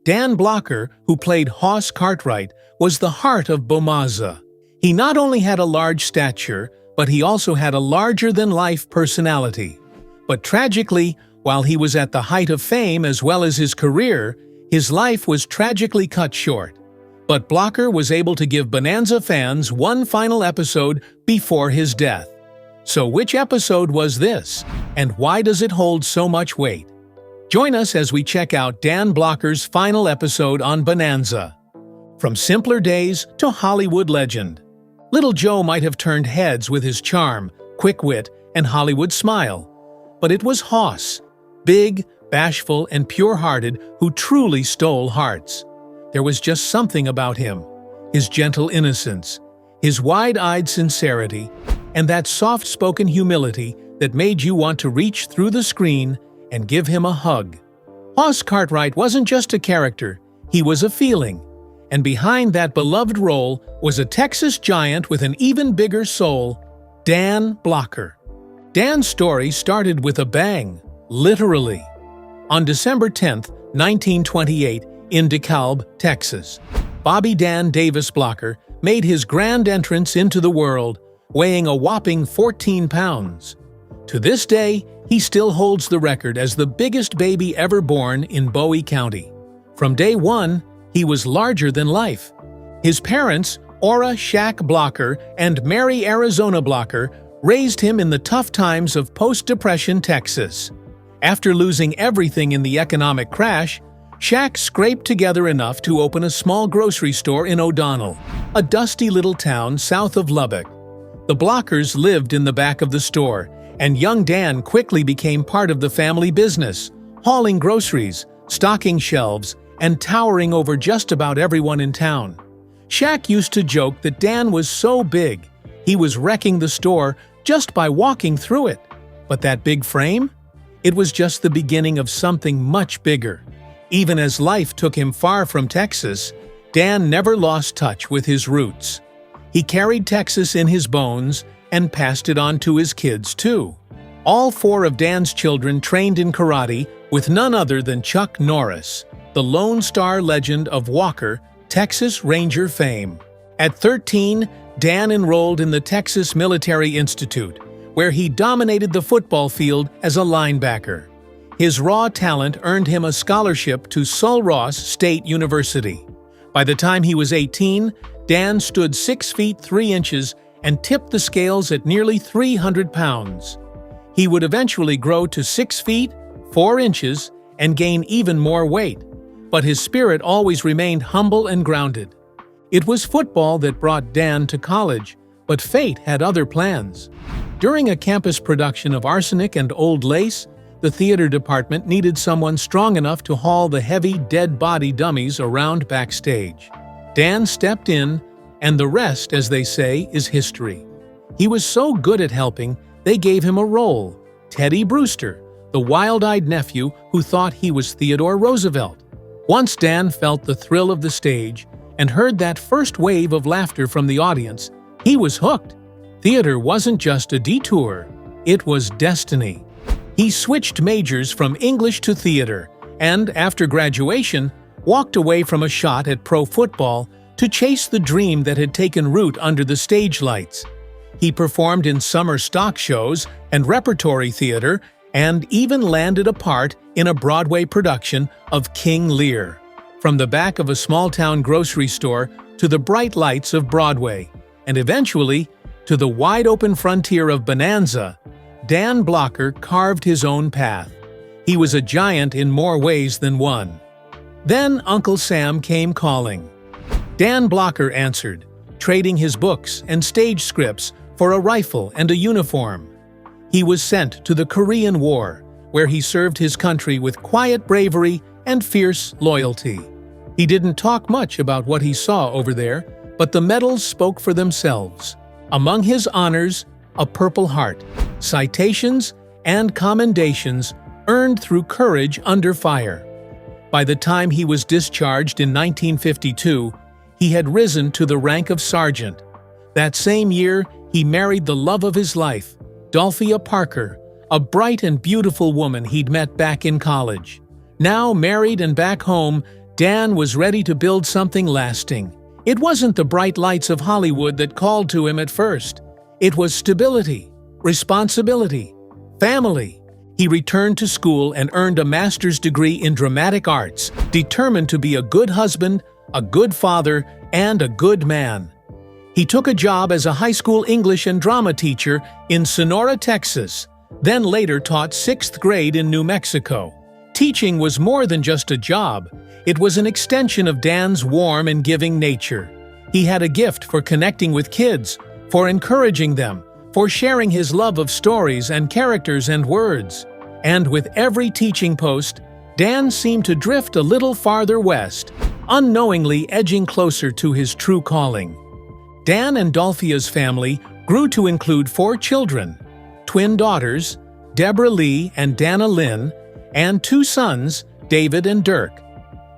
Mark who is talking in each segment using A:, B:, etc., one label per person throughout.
A: Dan Blocker, who played Hoss Cartwright, was the heart of Bomaza. He not only had a large stature, but he also had a larger-than-life personality. But tragically, while he was at the height of fame as well as his career, his life was tragically cut short. But Blocker was able to give Bonanza fans one final episode before his death. So which episode was this, and why does it hold so much weight? Join us as we check out Dan Blocker's final episode on Bonanza. From simpler days to Hollywood legend, Little Joe might have turned heads with his charm, quick wit, and Hollywood smile. But it was Hoss, big, bashful, and pure-hearted, who truly stole hearts. There was just something about him, his gentle innocence, his wide-eyed sincerity, and that soft-spoken humility that made you want to reach through the screen and give him a hug. Hoss Cartwright wasn't just a character, he was a feeling. And behind that beloved role was a Texas giant with an even bigger soul, Dan Blocker. Dan's story started with a bang, literally. On December 10, 1928, in DeKalb, Texas, Bobby Dan Davis Blocker made his grand entrance into the world, weighing a whopping 14 pounds. To this day, he still holds the record as the biggest baby ever born in Bowie County. From day one, he was larger than life. His parents, Ora Shaq Blocker and Mary Arizona Blocker, raised him in the tough times of post-Depression Texas. After losing everything in the economic crash, Shaq scraped together enough to open a small grocery store in O'Donnell, a dusty little town south of Lubbock. The Blockers lived in the back of the store, and young Dan quickly became part of the family business, hauling groceries, stocking shelves, and towering over just about everyone in town. Shaq used to joke that Dan was so big, he was wrecking the store just by walking through it. But that big frame? It was just the beginning of something much bigger. Even as life took him far from Texas, Dan never lost touch with his roots. He carried Texas in his bones and passed it on to his kids too. All four of Dan's children trained in karate with none other than Chuck Norris, the Lone Star legend of Walker, Texas Ranger fame. At 13, Dan enrolled in the Texas Military Institute, where he dominated the football field as a linebacker. His raw talent earned him a scholarship to Sul Ross State University. By the time he was 18, Dan stood 6 feet 3 inches and tipped the scales at nearly 300 pounds. He would eventually grow to 6 feet 4 inches and gain even more weight, but his spirit always remained humble and grounded. It was football that brought Dan to college, but fate had other plans. During a campus production of Arsenic and Old Lace, the theater department needed someone strong enough to haul the heavy, dead-body dummies around backstage. Dan stepped in, and the rest, as they say, is history. He was so good at helping, they gave him a role, Teddy Brewster, the wild-eyed nephew who thought he was Theodore Roosevelt. Once Dan felt the thrill of the stage and heard that first wave of laughter from the audience, he was hooked. Theater wasn't just a detour, it was destiny. He switched majors from English to theater, and after graduation, walked away from a shot at pro football to chase the dream that had taken root under the stage lights. He performed in summer stock shows and repertory theater, and even landed a part in a Broadway production of King Lear. From the back of a small-town grocery store to the bright lights of Broadway, and eventually to the wide-open frontier of Bonanza, Dan Blocker carved his own path. He was a giant in more ways than one. Then Uncle Sam came calling. Dan Blocker answered, trading his books and stage scripts for a rifle and a uniform. He was sent to the Korean War, where he served his country with quiet bravery and fierce loyalty. He didn't talk much about what he saw over there, but the medals spoke for themselves. Among his honors, a Purple Heart, citations, and commendations earned through courage under fire. By the time he was discharged in 1952, he had risen to the rank of sergeant. That same year, he married the love of his life, Dolphia Parker, a bright and beautiful woman he'd met back in college. Now married and back home, Dan was ready to build something lasting. It wasn't the bright lights of Hollywood that called to him at first. It was stability, responsibility, family. He returned to school and earned a master's degree in dramatic arts, determined to be a good husband, a good father, and a good man. He took a job as a high school English and drama teacher in Sonora, Texas, then later taught 6th grade in New Mexico. Teaching was more than just a job. It was an extension of Dan's warm and giving nature. He had a gift for connecting with kids, for encouraging them, for sharing his love of stories and characters and words. And with every teaching post, Dan seemed to drift a little farther west, unknowingly edging closer to his true calling. Dan and Dolphia's family grew to include 4 children, twin daughters, Deborah Lee and Dana Lynn, and 2 sons, David and Dirk.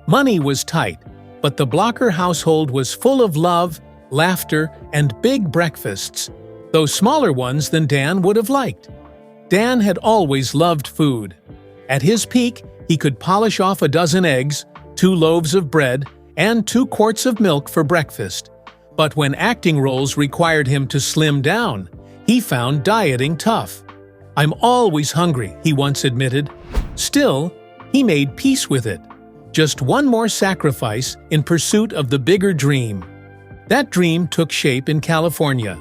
A: Money was tight, but the Blocker household was full of love, laughter, and big breakfasts, though smaller ones than Dan would have liked. Dan had always loved food. At his peak, he could polish off a dozen eggs, 2 loaves of bread, and 2 quarts of milk for breakfast. But when acting roles required him to slim down, he found dieting tough. "I'm always hungry," he once admitted. Still, he made peace with it. Just one more sacrifice in pursuit of the bigger dream. That dream took shape in California.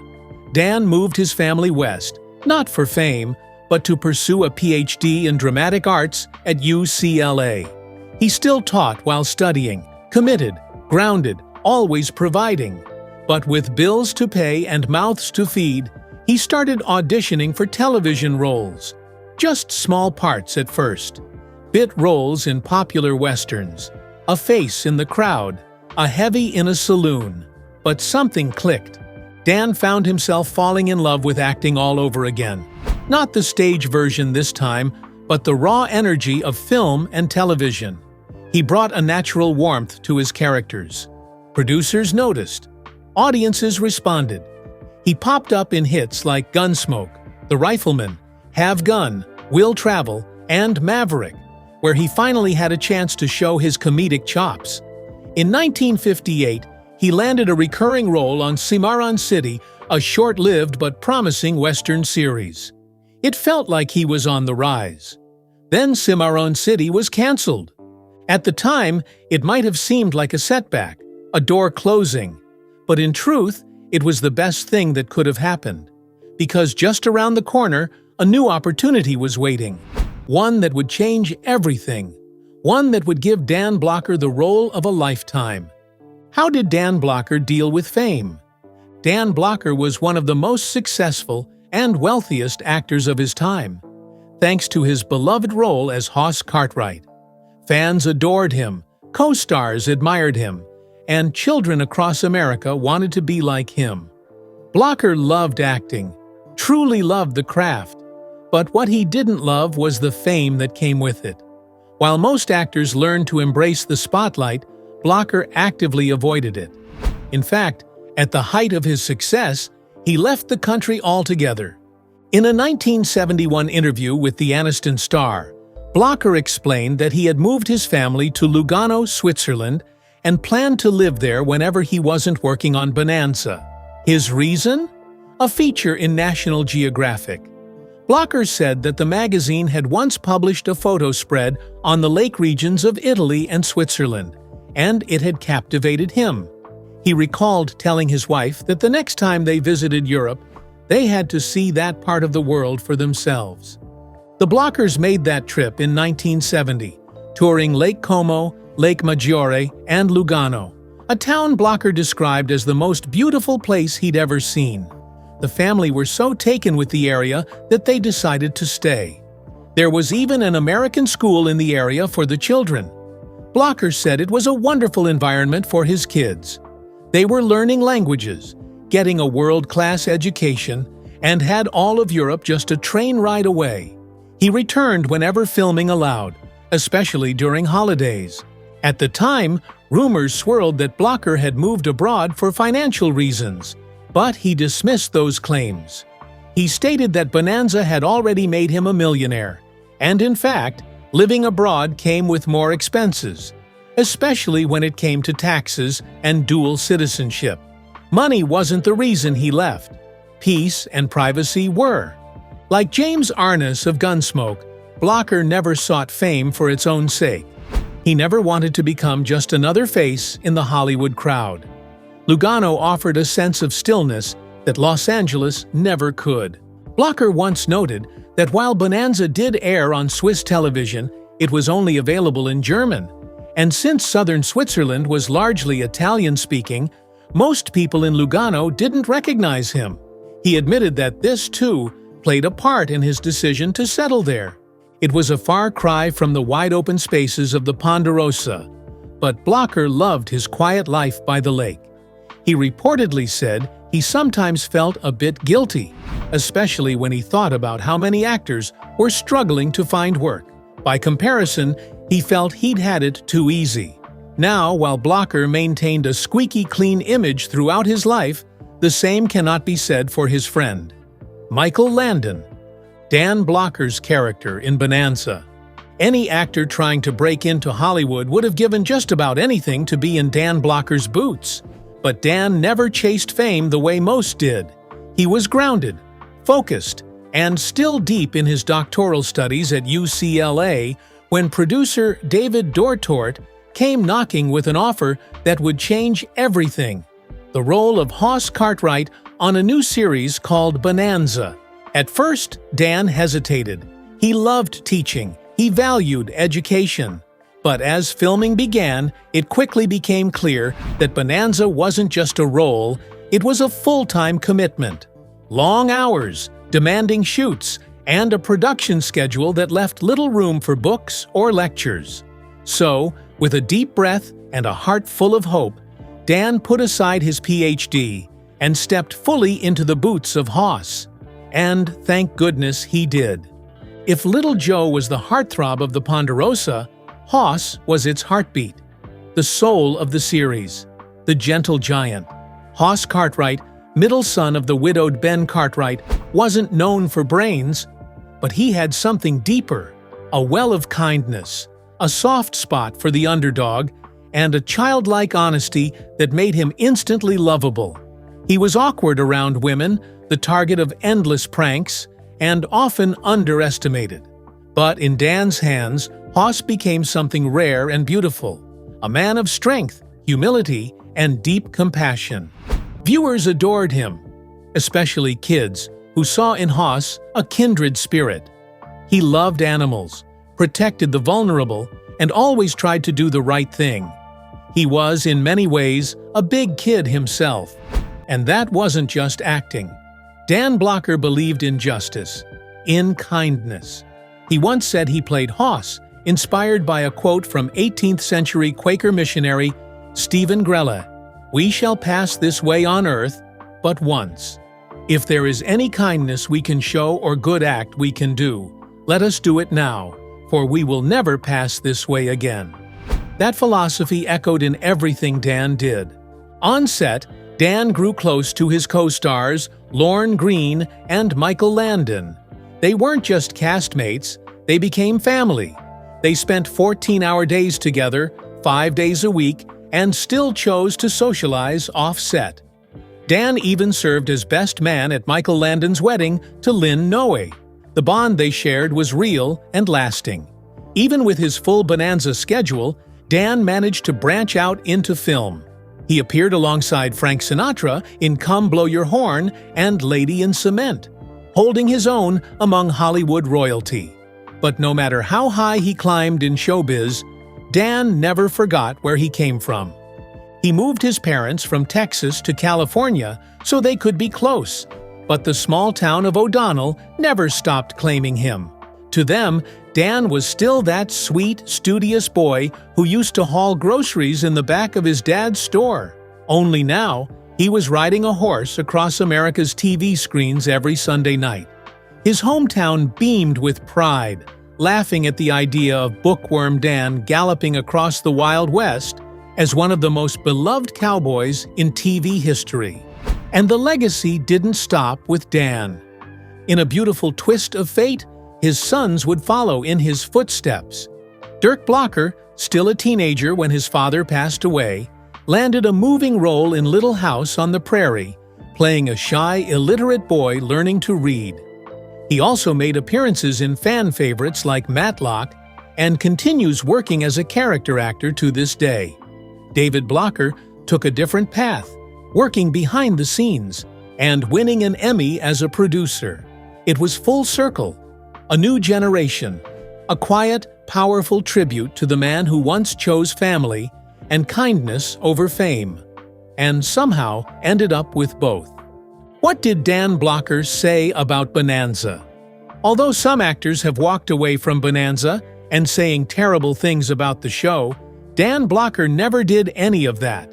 A: Dan moved his family west, not for fame, but to pursue a PhD in dramatic arts at UCLA. He still taught while studying, committed, grounded, always providing. But with bills to pay and mouths to feed, he started auditioning for television roles. Just small parts at first. Bit roles in popular westerns, a face in the crowd, a heavy in a saloon. But something clicked. Dan found himself falling in love with acting all over again. Not the stage version this time, but the raw energy of film and television. He brought a natural warmth to his characters. Producers noticed. Audiences responded. He popped up in hits like Gunsmoke, The Rifleman, Have Gun, Will Travel, and Maverick, where he finally had a chance to show his comedic chops. In 1958, he landed a recurring role on Cimarron City, a short-lived but promising Western series. It felt like he was on the rise. Then Cimarron City was canceled. At the time, it might have seemed like a setback, a door closing. But in truth, it was the best thing that could have happened. Because just around the corner, a new opportunity was waiting. One that would change everything. One that would give Dan Blocker the role of a lifetime. How did Dan Blocker deal with fame? Dan Blocker was one of the most successful and wealthiest actors of his time, thanks to his beloved role as Hoss Cartwright. Fans adored him, co-stars admired him, and children across America wanted to be like him. Blocker loved acting, truly loved the craft, but what he didn't love was the fame that came with it. While most actors learned to embrace the spotlight, Blocker actively avoided it. In fact, at the height of his success, he left the country altogether. In a 1971 interview with the Aniston Star, Blocker explained that he had moved his family to Lugano, Switzerland, and planned to live there whenever he wasn't working on Bonanza. His reason? A feature in National Geographic. Blocker said that the magazine had once published a photo spread on the lake regions of Italy and Switzerland, and it had captivated him. He recalled telling his wife that the next time they visited Europe, they had to see that part of the world for themselves. The Blockers made that trip in 1970, touring Lake Como, Lake Maggiore, and Lugano, a town Blocker described as the most beautiful place he'd ever seen. The family were so taken with the area that they decided to stay. There was even an American school in the area for the children. Blocker said it was a wonderful environment for his kids. They were learning languages, getting a world-class education, and had all of Europe just a train ride away. He returned whenever filming allowed, especially during holidays. At the time, rumors swirled that Blocker had moved abroad for financial reasons, but he dismissed those claims. He stated that Bonanza had already made him a millionaire, and in fact, living abroad came with more expenses. especially when it came to taxes and dual citizenship. Money wasn't the reason he left. Peace and privacy were. Like James Arness of Gunsmoke, Blocker never sought fame for its own sake. He never wanted to become just another face in the Hollywood crowd. Lugano offered a sense of stillness that Los Angeles never could. Blocker once noted that while Bonanza did air on Swiss television, it was only available in German. And since southern Switzerland was largely Italian-speaking, most people in Lugano didn't recognize him. He admitted that this, too, played a part in his decision to settle there. It was a far cry from the wide-open spaces of the Ponderosa, but Blocker loved his quiet life by the lake. He reportedly said he sometimes felt a bit guilty, especially when he thought about how many actors were struggling to find work. By comparison, he felt he'd had it too easy. Now, while Blocker maintained a squeaky clean image throughout his life, the same cannot be said for his friend, Michael Landon, Dan Blocker's character in Bonanza. Any actor trying to break into Hollywood would have given just about anything to be in Dan Blocker's boots. But Dan never chased fame the way most did. He was grounded, focused, and still deep in his doctoral studies at UCLA when producer David Dortort came knocking with an offer that would change everything: the role of Hoss Cartwright on a new series called Bonanza. At first, Dan hesitated. He loved teaching. He valued education. But as filming began, it quickly became clear that Bonanza wasn't just a role, it was a full-time commitment. Long hours, demanding shoots, and a production schedule that left little room for books or lectures. So, with a deep breath and a heart full of hope, Dan put aside his PhD and stepped fully into the boots of Hoss. And thank goodness he did. If Little Joe was the heartthrob of the Ponderosa, Hoss was its heartbeat, the soul of the series, the gentle giant. Hoss Cartwright, middle son of the widowed Ben Cartwright, wasn't known for brains, but he had something deeper, a well of kindness, a soft spot for the underdog, and a childlike honesty that made him instantly lovable. He was awkward around women, the target of endless pranks, and often underestimated. But in Dan's hands, Hoss became something rare and beautiful, a man of strength, humility, and deep compassion. Viewers adored him, especially kids, who saw in Hoss a kindred spirit. He loved animals, protected the vulnerable, and always tried to do the right thing. He was, in many ways, a big kid himself. And that wasn't just acting. Dan Blocker believed in justice, in kindness. He once said he played Hoss, inspired by a quote from 18th century Quaker missionary Stephen Grella, "We shall pass this way on earth but once. If there is any kindness we can show or good act we can do, let us do it now, for we will never pass this way again." That philosophy echoed in everything Dan did. On set, Dan grew close to his co-stars Lorne Greene and Michael Landon. They weren't just castmates, they became family. They spent 14-hour days together, 5 days a week, and still chose to socialize off-set. Dan even served as best man at Michael Landon's wedding to Lynn Noe. The bond they shared was real and lasting. Even with his full Bonanza schedule, Dan managed to branch out into film. He appeared alongside Frank Sinatra in Come Blow Your Horn and Lady in Cement, holding his own among Hollywood royalty. But no matter how high he climbed in showbiz, Dan never forgot where he came from. He moved his parents from Texas to California so they could be close, but the small town of O'Donnell never stopped claiming him. To them, Dan was still that sweet, studious boy who used to haul groceries in the back of his dad's store. Only now, he was riding a horse across America's TV screens every Sunday night. His hometown beamed with pride, laughing at the idea of Bookworm Dan galloping across the Wild West as one of the most beloved cowboys in TV history. And the legacy didn't stop with Dan. In a beautiful twist of fate, his sons would follow in his footsteps. Dirk Blocker, still a teenager when his father passed away, landed a moving role in Little House on the Prairie, playing a shy, illiterate boy learning to read. He also made appearances in fan favorites like Matlock and continues working as a character actor to this day. David Blocker took a different path, working behind the scenes and winning an Emmy as a producer. It was full circle, a new generation, a quiet, powerful tribute to the man who once chose family and kindness over fame, and somehow ended up with both. What did Dan Blocker say about Bonanza? Although some actors have walked away from Bonanza and saying terrible things about the show, Dan Blocker never did any of that.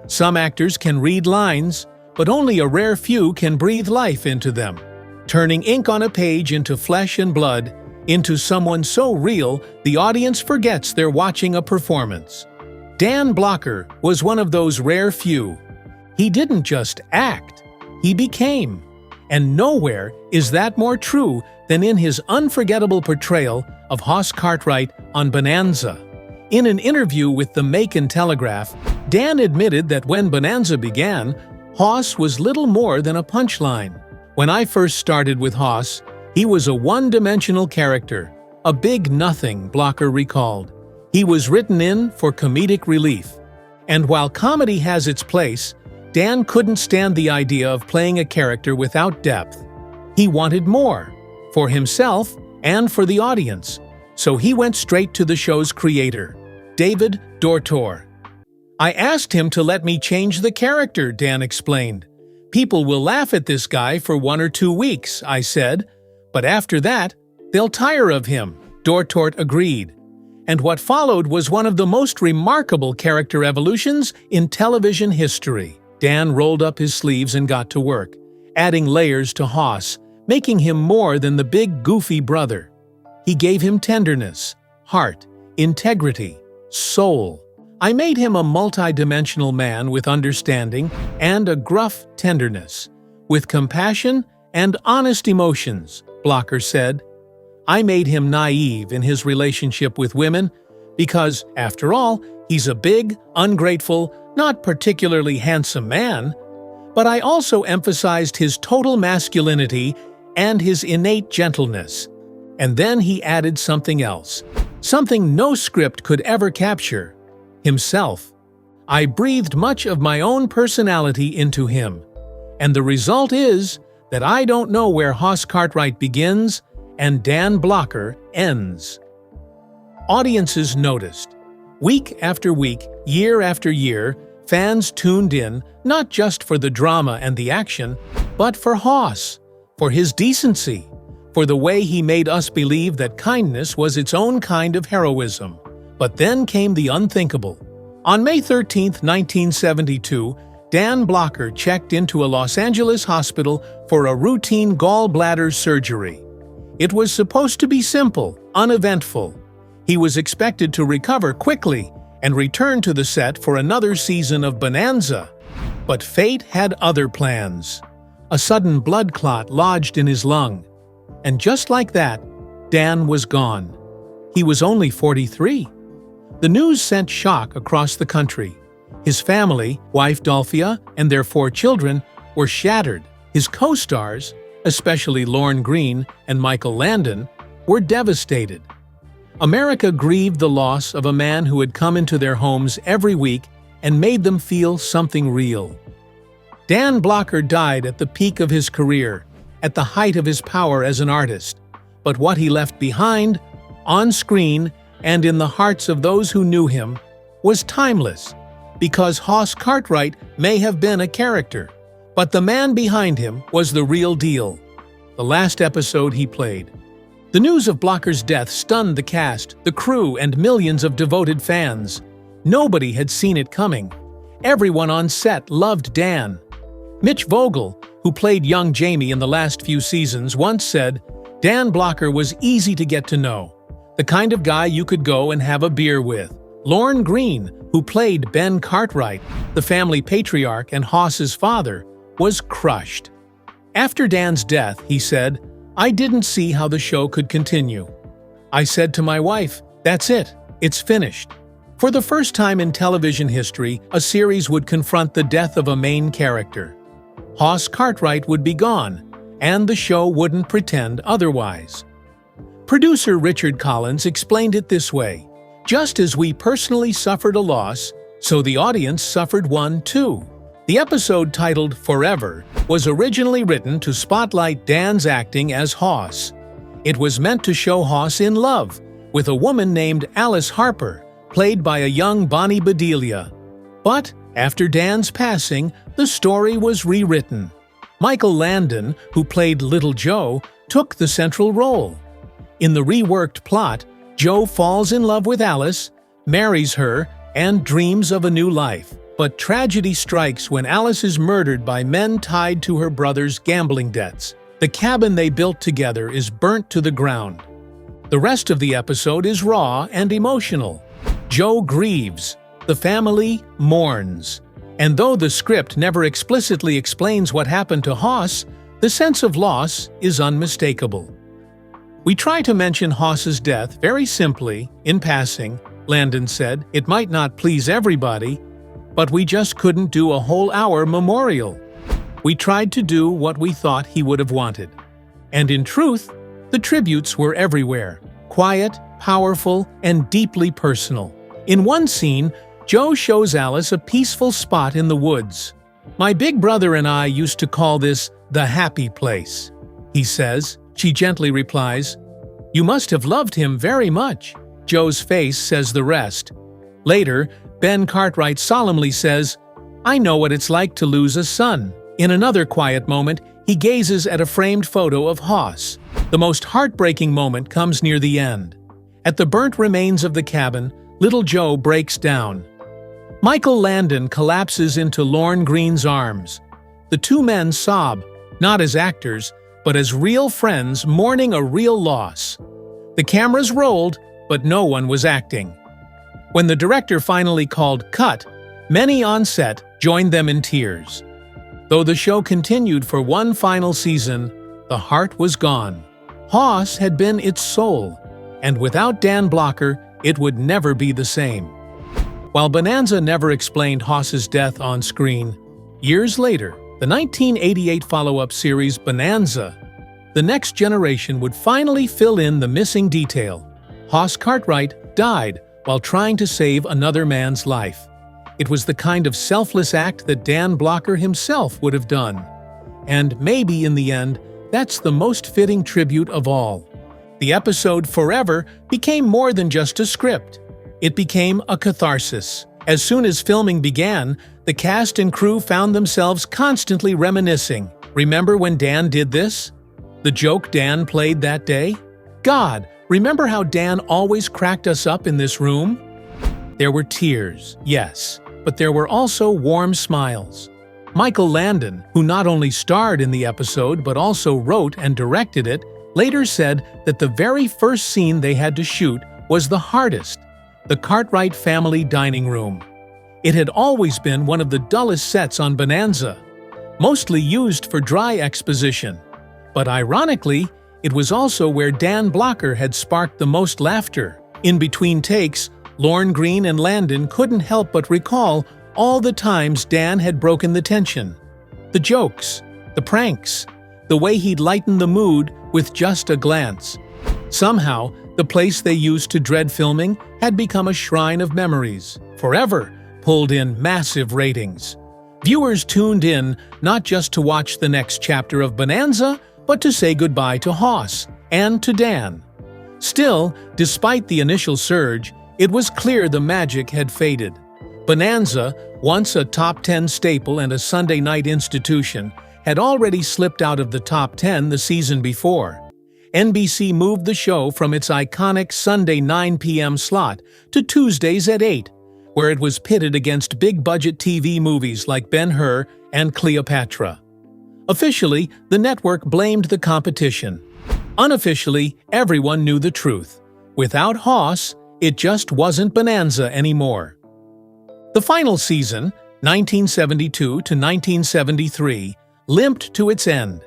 A: Some actors can read lines, but only a rare few can breathe life into them, turning ink on a page into flesh and blood, into someone so real the audience forgets they're watching a performance. Dan Blocker was one of those rare few. He didn't just act, he became. And nowhere is that more true than in his unforgettable portrayal of Hoss Cartwright on Bonanza. In an interview with the Macon Telegraph, Dan admitted that when Bonanza began, Hoss was little more than a punchline. When I first started with Hoss, he was a one-dimensional character, a big nothing, Blocker recalled. He was written in for comedic relief. And while comedy has its place, Dan couldn't stand the idea of playing a character without depth. He wanted more, for himself and for the audience. So he went straight to the show's creator, David Dortor. I asked him to let me change the character, Dan explained. People will laugh at this guy for 1 or 2 weeks, I said. But after that, they'll tire of him, Dortor agreed. And what followed was one of the most remarkable character evolutions in television history. Dan rolled up his sleeves and got to work, adding layers to Hoss, making him more than the big, goofy brother. He gave him tenderness, heart, integrity, soul. I made him a multi-dimensional man with understanding and a gruff tenderness, with compassion and honest emotions, Blocker said. I made him naive in his relationship with women because, after all, he's a big, ungrateful, not particularly handsome man. But I also emphasized his total masculinity and his innate gentleness. And then he added something else, something no script could ever capture: himself. I breathed much of my own personality into him. And the result is that I don't know where Hoss Cartwright begins and Dan Blocker ends. Audiences noticed. Week after week, year after year, fans tuned in not just for the drama and the action, but for Hoss, for his decency, for the way he made us believe that kindness was its own kind of heroism. But then came the unthinkable. On May 13, 1972, Dan Blocker checked into a Los Angeles hospital for a routine gallbladder surgery. It was supposed to be simple, uneventful. He was expected to recover quickly and return to the set for another season of Bonanza. But fate had other plans. A sudden blood clot lodged in his lung. And just like that, Dan was gone. He was only 43. The news sent shock across the country. His family, wife Dolphia, and their 4 children were shattered. His co-stars, especially Lorne Greene and Michael Landon, were devastated. America grieved the loss of a man who had come into their homes every week and made them feel something real. Dan Blocker died at the peak of his career, at the height of his power as an artist. But what he left behind, on screen and in the hearts of those who knew him, was timeless. Because Hoss Cartwright may have been a character, but the man behind him was the real deal. The last episode he played. The news of Blocker's death stunned the cast, the crew, and millions of devoted fans. Nobody had seen it coming. Everyone on set loved Dan. Mitch Vogel, who played young Jamie in the last few seasons, once said, Dan Blocker was easy to get to know, the kind of guy you could go and have a beer with. Lorne Greene, who played Ben Cartwright, the family patriarch and Hoss's father, was crushed. After Dan's death, he said, I didn't see how the show could continue. I said to my wife, that's it. It's finished. For the first time in television history, a series would confront the death of a main character. Hoss Cartwright would be gone, and the show wouldn't pretend otherwise. Producer Richard Collins explained it this way: "Just as we personally suffered a loss, so the audience suffered one too." The episode, titled Forever, was originally written to spotlight Dan's acting as Hoss. It was meant to show Hoss in love with a woman named Alice Harper, played by a young Bonnie Bedelia. But after Dan's passing, the story was rewritten. Michael Landon, who played Little Joe, took the central role. In the reworked plot, Joe falls in love with Alice, marries her, and dreams of a new life. But tragedy strikes when Alice is murdered by men tied to her brother's gambling debts. The cabin they built together is burnt to the ground. The rest of the episode is raw and emotional. Joe grieves. The family mourns. And though the script never explicitly explains what happened to Hoss, the sense of loss is unmistakable. "We try to mention Hoss's death very simply, in passing," Landon said. "It might not please everybody, but we just couldn't do a whole hour memorial. We tried to do what we thought he would have wanted." And in truth, the tributes were everywhere: quiet, powerful, and deeply personal. In one scene, Joe shows Alice a peaceful spot in the woods. "My big brother and I used to call this the happy place," he says. She gently replies, "You must have loved him very much." Joe's face says the rest. Later, Ben Cartwright solemnly says, "I know what it's like to lose a son." In another quiet moment, he gazes at a framed photo of Hoss. The most heartbreaking moment comes near the end. At the burnt remains of the cabin, Little Joe breaks down. Michael Landon collapses into Lorne Greene's arms. The two men sob, not as actors, but as real friends mourning a real loss. The cameras rolled, but no one was acting. When the director finally called cut, many on set joined them in tears. Though the show continued for one final season, the heart was gone. Hoss had been its soul, and without Dan Blocker, it would never be the same. While Bonanza never explained Hoss's death on screen, years later, the 1988 follow-up series Bonanza, The Next Generation, would finally fill in the missing detail. Hoss Cartwright died while trying to save another man's life. It was the kind of selfless act that Dan Blocker himself would have done. And maybe in the end, that's the most fitting tribute of all. The episode Forever became more than just a script. It became a catharsis. As soon as filming began, the cast and crew found themselves constantly reminiscing. "Remember when Dan did this? The joke Dan played that day? God, remember how Dan always cracked us up in this room?" There were tears, yes, but there were also warm smiles. Michael Landon, who not only starred in the episode but also wrote and directed it, later said that the very first scene they had to shoot was the hardest: the Cartwright family dining room. It had always been one of the dullest sets on Bonanza, mostly used for dry exposition. But ironically, it was also where Dan Blocker had sparked the most laughter. In between takes, Lorne Greene and Landon couldn't help but recall all the times Dan had broken the tension. The jokes, the pranks, the way he'd lighten the mood with just a glance. Somehow, the place they used to dread filming had become a shrine of memories. Forever pulled in massive ratings. Viewers tuned in not just to watch the next chapter of Bonanza, but to say goodbye to Hoss and to Dan. Still, despite the initial surge, it was clear the magic had faded. Bonanza, once a top 10 staple and a Sunday night institution, had already slipped out of the top 10 the season before. NBC moved the show from its iconic Sunday 9 p.m. slot to Tuesdays at 8, where it was pitted against big-budget TV movies like Ben-Hur and Cleopatra. Officially, the network blamed the competition. Unofficially, everyone knew the truth. Without Hoss, it just wasn't Bonanza anymore. The final season, 1972 to 1973, limped to its end.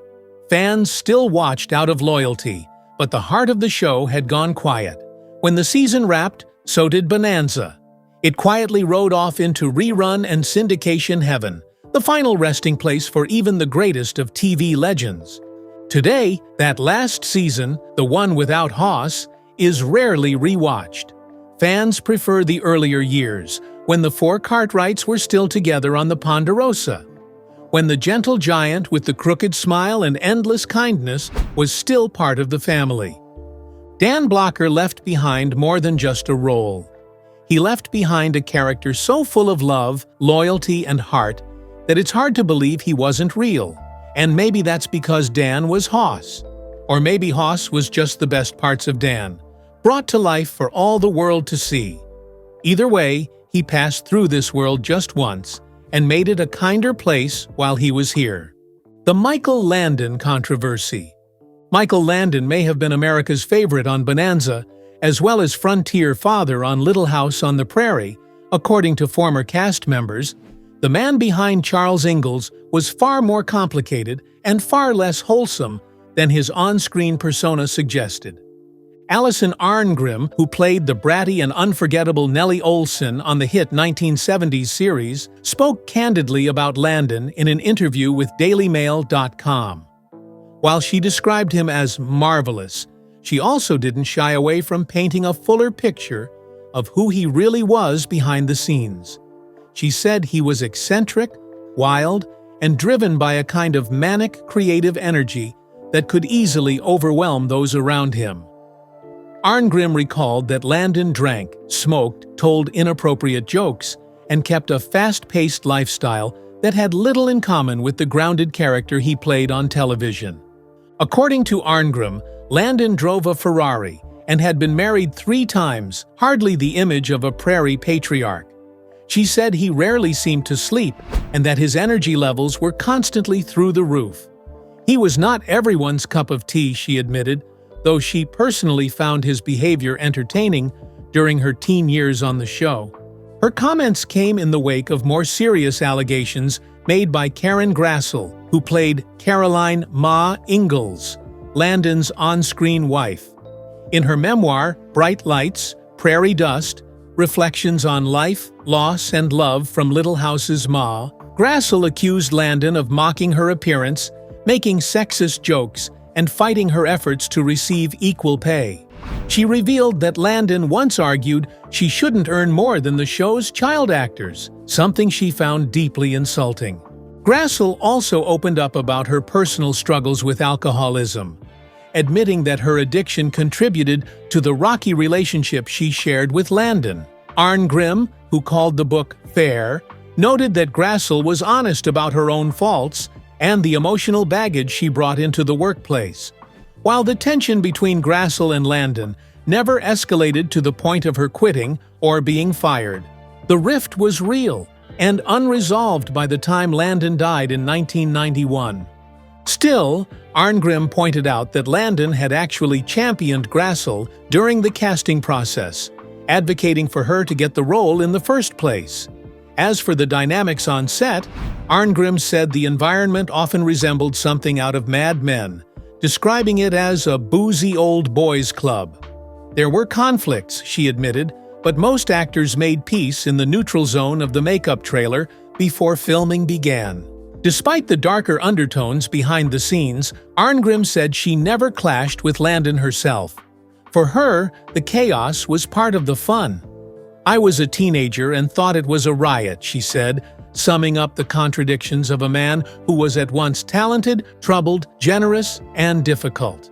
A: Fans still watched out of loyalty, but the heart of the show had gone quiet. When the season wrapped, So did Bonanza. It quietly rode off into rerun and syndication heaven, the final resting place for even the greatest of TV legends. Today, that last season, the one without Hoss, is rarely rewatched. Fans prefer the earlier years, when the four Cartwrights were still together on the Ponderosa, when the gentle giant with the crooked smile and endless kindness was still part of the family. Dan Blocker left behind more than just a role. He left behind a character so full of love, loyalty, and heart that it's hard to believe he wasn't real. And maybe that's because Dan was Hoss. Or maybe Hoss was just the best parts of Dan, brought to life for all the world to see. Either way, he passed through this world just once and made it a kinder place while he was here. The Michael Landon controversy. Michael Landon may have been America's favorite on Bonanza, as well as frontier father on Little House on the Prairie. According to former cast members, the man behind Charles Ingalls was far more complicated and far less wholesome than his on-screen persona suggested. Allison Arngrim, who played the bratty and unforgettable Nellie Oleson on the hit 1970s series, spoke candidly about Landon in an interview with DailyMail.com. While she described him as marvelous, she also didn't shy away from painting a fuller picture of who he really was behind the scenes. She said he was eccentric, wild, and driven by a kind of manic creative energy that could easily overwhelm those around him. Arngrim recalled that Landon drank, smoked, told inappropriate jokes, and kept a fast-paced lifestyle that had little in common with the grounded character he played on television. According to Arngrim, Landon drove a Ferrari and had been married 3 times, hardly the image of a prairie patriarch. She said he rarely seemed to sleep and that his energy levels were constantly through the roof. He was not everyone's cup of tea, she admitted, though she personally found his behavior entertaining during her teen years on the show. Her comments came in the wake of more serious allegations made by Karen Grassel, who played Caroline Ma Ingalls, Landon's on-screen wife. In her memoir, Bright Lights, Prairie Dust, Reflections on Life, Loss, and Love from Little House's Ma, Grassel accused Landon of mocking her appearance, making sexist jokes, and fighting her efforts to receive equal pay. She revealed that Landon once argued she shouldn't earn more than the show's child actors, something she found deeply insulting. Grassel also opened up about her personal struggles with alcoholism, admitting that her addiction contributed to the rocky relationship she shared with Landon. Arngrim, who called the book fair, noted that Grassel was honest about her own faults and the emotional baggage she brought into the workplace. While the tension between Grassel and Landon never escalated to the point of her quitting or being fired, the rift was real and unresolved by the time Landon died in 1991. Still, Arngrim pointed out that Landon had actually championed Grassel during the casting process, advocating for her to get the role in the first place. As for the dynamics on set, Arngrim said the environment often resembled something out of Mad Men, describing it as a boozy old boys' club. There were conflicts, she admitted, but most actors made peace in the neutral zone of the makeup trailer before filming began. Despite the darker undertones behind the scenes, Arngrim said she never clashed with Landon herself. For her, the chaos was part of the fun. "I was a teenager and thought it was a riot," she said, summing up the contradictions of a man who was at once talented, troubled, generous, and difficult.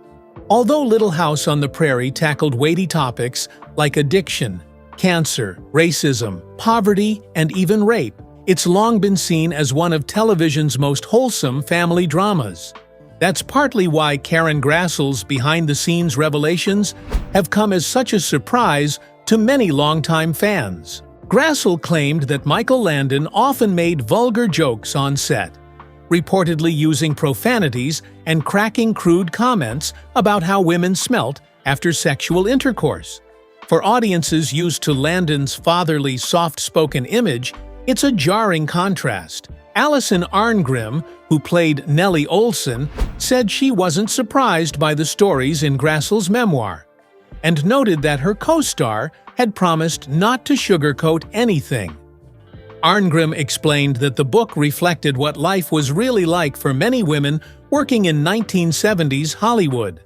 A: Although Little House on the Prairie tackled weighty topics like addiction, cancer, racism, poverty, and even rape, it's long been seen as one of television's most wholesome family dramas. That's partly why Karen Grassel's behind-the-scenes revelations have come as such a surprise to many longtime fans. Grassel claimed that Michael Landon often made vulgar jokes on set, reportedly using profanities and cracking crude comments about how women smelt after sexual intercourse. For audiences used to Landon's fatherly, soft-spoken image, it's a jarring contrast. Allison Arngrim, who played Nellie Oleson, said she wasn't surprised by the stories in Grassel's memoir, and noted that her co-star had promised not to sugarcoat anything. Arngrim explained that the book reflected what life was really like for many women working in 1970s Hollywood.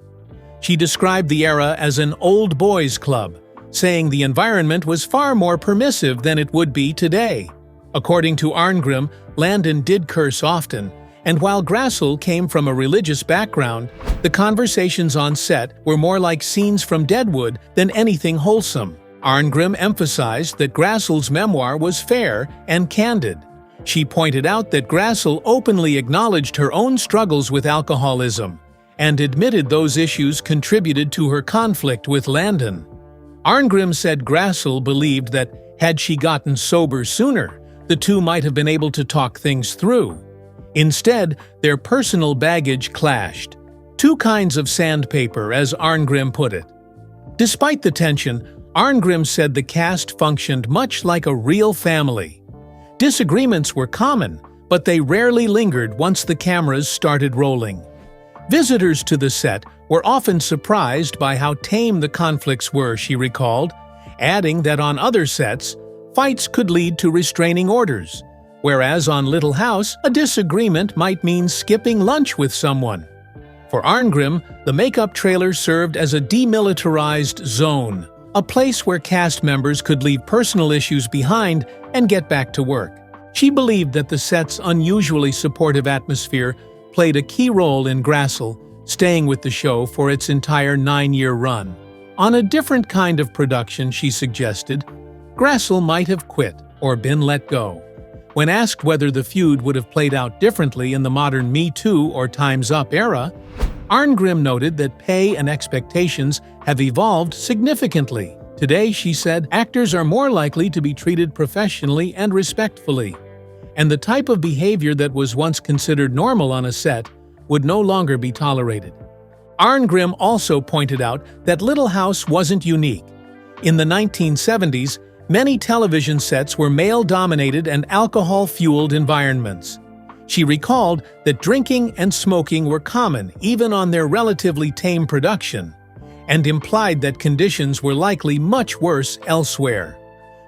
A: She described the era as an old boys' club, saying the environment was far more permissive than it would be today. According to Arngrim, Landon did curse often, and while Grassel came from a religious background, the conversations on set were more like scenes from Deadwood than anything wholesome. Arngrim emphasized that Grassel's memoir was fair and candid. She pointed out that Grassel openly acknowledged her own struggles with alcoholism and admitted those issues contributed to her conflict with Landon. Arngrim said Grassel believed that, had she gotten sober sooner, the two might have been able to talk things through. Instead, their personal baggage clashed. Two kinds of sandpaper, as Arngrim put it. Despite the tension, Arngrim said the cast functioned much like a real family. Disagreements were common, but they rarely lingered once the cameras started rolling. Visitors to the set were often surprised by how tame the conflicts were, she recalled, adding that on other sets, fights could lead to restraining orders, whereas on Little House, a disagreement might mean skipping lunch with someone. For Arngrim, the makeup trailer served as a demilitarized zone, a place where cast members could leave personal issues behind and get back to work. She believed that the set's unusually supportive atmosphere played a key role in Grassel staying with the show for its entire 9-year run. On a different kind of production, she suggested, Grassel might have quit or been let go. When asked whether the feud would have played out differently in the modern Me Too or Time's Up era, Arngrim noted that pay and expectations have evolved significantly. Today, she said, actors are more likely to be treated professionally and respectfully, and the type of behavior that was once considered normal on a set would no longer be tolerated. Arngrim also pointed out that Little House wasn't unique. In the 1970s, many television sets were male-dominated and alcohol-fueled environments. She recalled that drinking and smoking were common even on their relatively tame production, and implied that conditions were likely much worse elsewhere.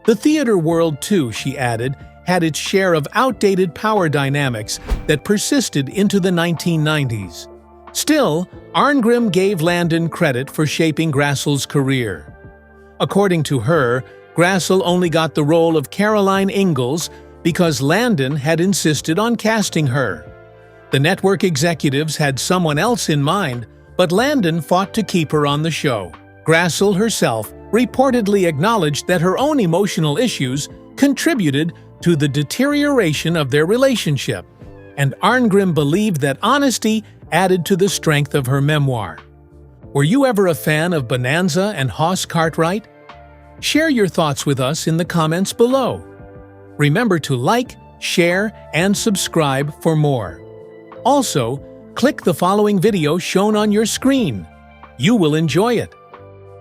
A: The theater world, too, she added, had its share of outdated power dynamics that persisted into the 1990s. Still, Arngrim gave Landon credit for shaping Grassel's career. According to her, Grassel only got the role of Caroline Ingalls because Landon had insisted on casting her. The network executives had someone else in mind, but Landon fought to keep her on the show. Grassel herself reportedly acknowledged that her own emotional issues contributed to the deterioration of their relationship, and Arngrim believed that honesty added to the strength of her memoir. Were you ever a fan of Bonanza and Hoss Cartwright? Share your thoughts with us in the comments below. Remember to like, share, and subscribe for more. Also, click the following video shown on your screen. You will enjoy it.